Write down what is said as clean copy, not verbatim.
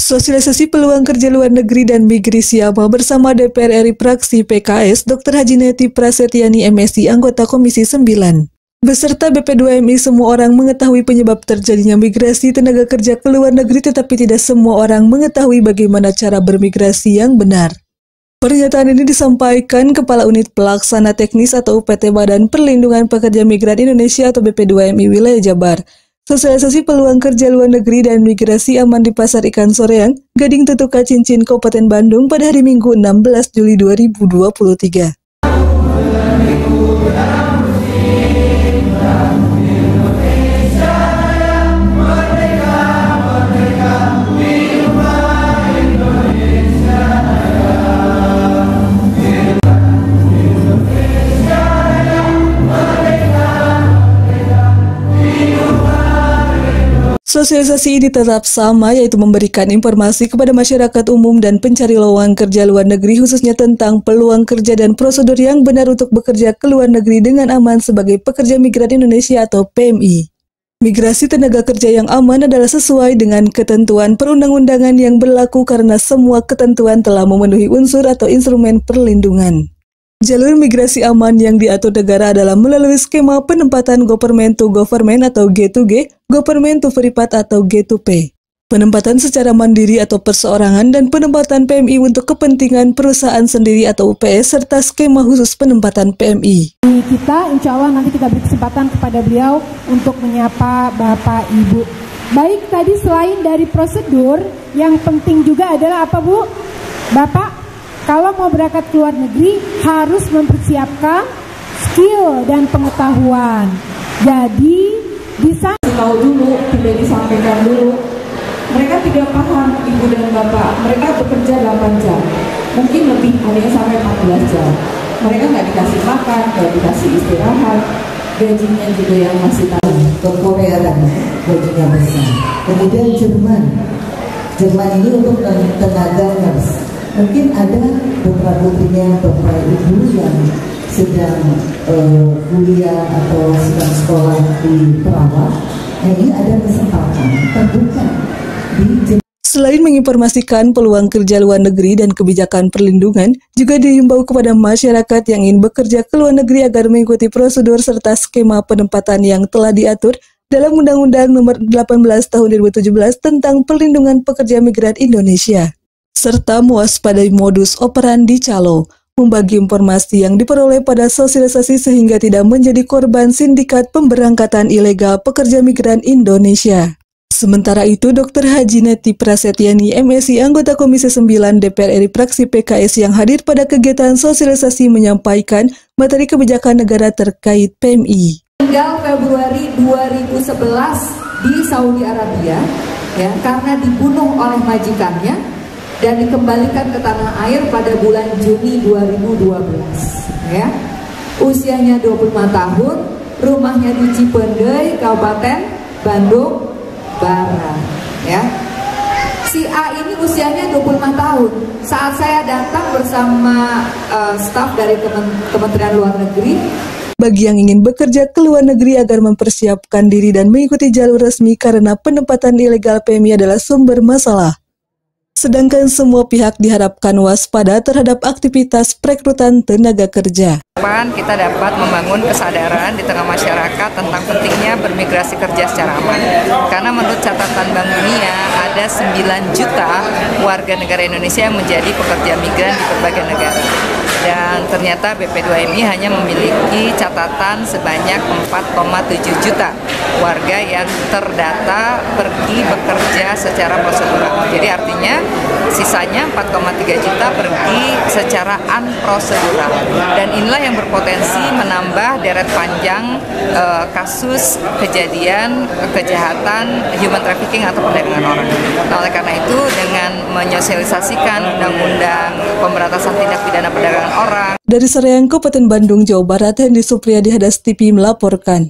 Sosialisasi peluang kerja luar negeri dan migrasi AMA bersama DPR RI Fraksi PKS, Dr. Haji Neti Prasetyani MSI, anggota Komisi 9. Beserta BP2MI, semua orang mengetahui penyebab terjadinya migrasi tenaga kerja ke luar negeri, tetapi tidak semua orang mengetahui bagaimana cara bermigrasi yang benar. Pernyataan ini disampaikan Kepala Unit Pelaksana Teknis atau UPT Badan Perlindungan Pekerja Migran Indonesia atau BP2MI Wilayah Jabar. Sosialisasi peluang kerja luar negeri dan migrasi aman di Pasar Ikan Soreang, Gading Tutuka Cincin, Kabupaten Bandung pada hari Minggu 16 Juli 2023. Sosialisasi ini tetap sama, yaitu memberikan informasi kepada masyarakat umum dan pencari lowongan kerja luar negeri, khususnya tentang peluang kerja dan prosedur yang benar untuk bekerja ke luar negeri dengan aman sebagai pekerja migran Indonesia atau PMI. Migrasi tenaga kerja yang aman adalah sesuai dengan ketentuan perundang-undangan yang berlaku karena semua ketentuan telah memenuhi unsur atau instrumen perlindungan. Jalur migrasi aman yang diatur negara adalah melalui skema penempatan government to government atau G2G, government to privat atau G2P, penempatan secara mandiri atau perseorangan, dan penempatan PMI untuk kepentingan perusahaan sendiri atau UPS, serta skema khusus penempatan PMI. Kita insya Allah nanti kita beri kesempatan kepada beliau untuk menyapa Bapak Ibu. Baik, tadi selain dari prosedur, yang penting juga adalah apa Bu? Bapak, kalau mau berangkat ke luar negeri harus mempersiapkan skill dan pengetahuan. Jadi bisa tahu dulu, tidak disampaikan dulu. Mereka tidak paham, Ibu dan Bapak. Mereka bekerja 8 jam, mungkin lebih, ada yang sampai 14 jam. Mereka nggak dikasih makan, nggak dikasih istirahat. Gajinya juga yang masih tahu. Ke Korea kan gajinya besar. Kemudian Jerman ini untuk tenaga nurse. Mungkin ada beberapa ibu yang sedang kuliah atau sedang sekolah di perawat. Nah, ini ada kesempatan terbuka di. Selain menginformasikan peluang kerja luar negeri dan kebijakan perlindungan, juga dihimbau kepada masyarakat yang ingin bekerja ke luar negeri agar mengikuti prosedur serta skema penempatan yang telah diatur dalam Undang-Undang Nomor 18 Tahun 2017 tentang Perlindungan Pekerja Migran Indonesia, serta mewaspadai modus operandi calo, membagi informasi yang diperoleh pada sosialisasi sehingga tidak menjadi korban sindikat pemberangkatan ilegal pekerja migran Indonesia. Sementara itu, Dr. Haji Neti Prasetyani MSI, anggota Komisi 9 DPR RI Fraksi PKS yang hadir pada kegiatan sosialisasi menyampaikan materi kebijakan negara terkait PMI. Tanggal Februari 2011 di Saudi Arabia, ya, karena dibunuh oleh majikannya dan dikembalikan ke tanah air pada bulan Juni 2012, ya. Usianya 25 tahun, rumahnya di Cipendei, Kabupaten Bandung Barat, ya. Si A ini usianya 25 tahun. Saat saya datang bersama staf dari Kementerian Luar Negeri, bagi yang ingin bekerja ke luar negeri agar mempersiapkan diri dan mengikuti jalur resmi karena penempatan ilegal PMI adalah sumber masalah. Sedangkan semua pihak diharapkan waspada terhadap aktivitas perekrutan tenaga kerja. Kita dapat membangun kesadaran di tengah masyarakat tentang pentingnya bermigrasi kerja secara aman. Karena menurut catatan Bank Dunia, ada 9 juta warga negara Indonesia yang menjadi pekerja migran di berbagai negara. Dan ternyata BP2MI hanya memiliki catatan sebanyak 4,7 juta warga yang terdata pergi bekerja secara prosedural. Jadi artinya sisanya 4,3 juta pergi secara unprosedural. Dan inilah yang berpotensi menambah deret panjang kasus kejadian kejahatan human trafficking atau perdagangan orang. Nah, oleh karena itu dengan menyosialisasikan Undang-Undang Pemberantasan Tindak Pidana Perdagangan Orang. Dari Soreang, Kabupaten Bandung, Jawa Barat, Hendy Supriyadi, Hadas TV melaporkan.